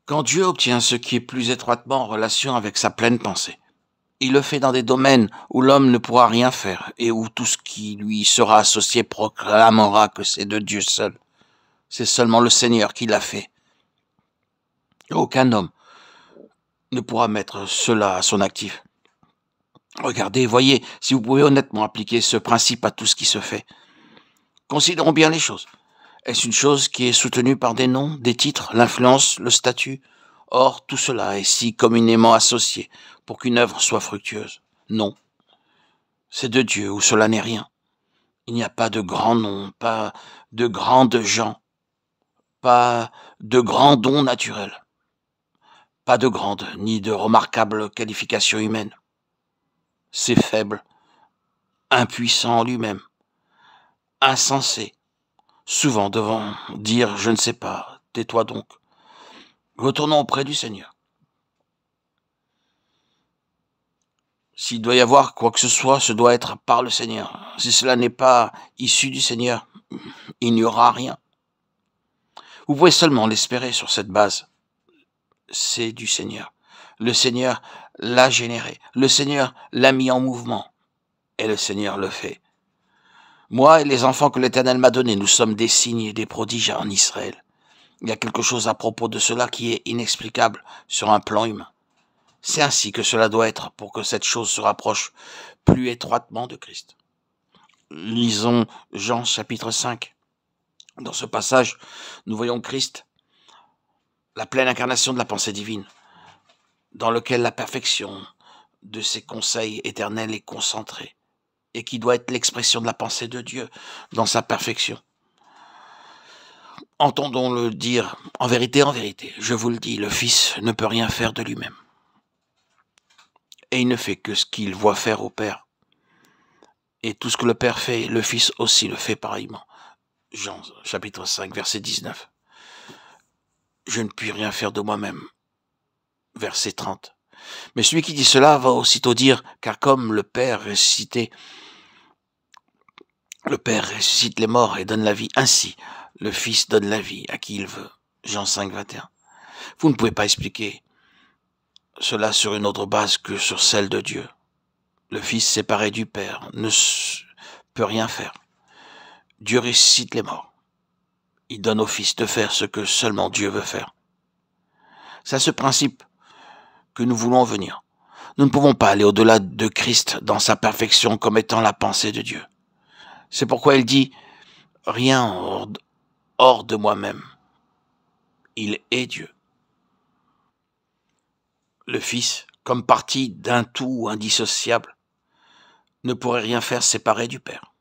Quand Dieu obtient ce qui est plus étroitement en relation avec sa pleine pensée, il le fait dans des domaines où l'homme ne pourra rien faire et où tout ce qui lui sera associé proclamera que c'est de Dieu seul. C'est seulement le Seigneur qui l'a fait. Aucun homme ne pourra mettre cela à son actif. Regardez, voyez, si vous pouvez honnêtement appliquer ce principe à tout ce qui se fait. Considérons bien les choses. Est-ce une chose qui est soutenue par des noms, des titres, l'influence, le statut? Or, tout cela est si communément associé pour qu'une œuvre soit fructueuse. Non, c'est de Dieu où cela n'est rien. Il n'y a pas de grands noms, pas de grandes gens, pas de grands dons naturels, pas de grandes ni de remarquables qualifications humaines. C'est faible, impuissant en lui-même, insensé, souvent devant dire « je ne sais pas, tais-toi donc ». Retournons auprès du Seigneur. S'il doit y avoir quoi que ce soit, ce doit être par le Seigneur. Si cela n'est pas issu du Seigneur, il n'y aura rien. Vous pouvez seulement l'espérer sur cette base. C'est du Seigneur. Le Seigneur l'a généré. Le Seigneur l'a mis en mouvement. Et le Seigneur le fait. Moi et les enfants que l'Éternel m'a donnés, nous sommes des signes et des prodiges en Israël. Il y a quelque chose à propos de cela qui est inexplicable sur un plan humain. C'est ainsi que cela doit être pour que cette chose se rapproche plus étroitement de Christ. Lisons Jean chapitre 5. Dans ce passage, nous voyons Christ, la pleine incarnation de la pensée divine, dans lequel la perfection de ses conseils éternels est concentrée et qui doit être l'expression de la pensée de Dieu dans sa perfection. Entendons-le dire en vérité, je vous le dis, le Fils ne peut rien faire de lui-même. Et il ne fait que ce qu'il voit faire au Père. Et tout ce que le Père fait, le Fils aussi le fait pareillement. Jean chapitre 5, verset 19. Je ne puis rien faire de moi-même. Verset 30. Mais celui qui dit cela va aussitôt dire, car comme le Père ressuscite les morts et donne la vie, ainsi le Fils donne la vie à qui il veut. Jean 5, 21. Vous ne pouvez pas expliquer cela sur une autre base que sur celle de Dieu. Le Fils séparé du Père ne peut rien faire. Dieu ressuscite les morts. Il donne au Fils de faire ce que seulement Dieu veut faire. C'est à ce principe que nous voulons venir. Nous ne pouvons pas aller au-delà de Christ dans sa perfection comme étant la pensée de Dieu. C'est pourquoi il dit « Rien hors de moi-même. Il est Dieu. » Le Fils, comme partie d'un tout indissociable, ne pourrait rien faire séparé du Père.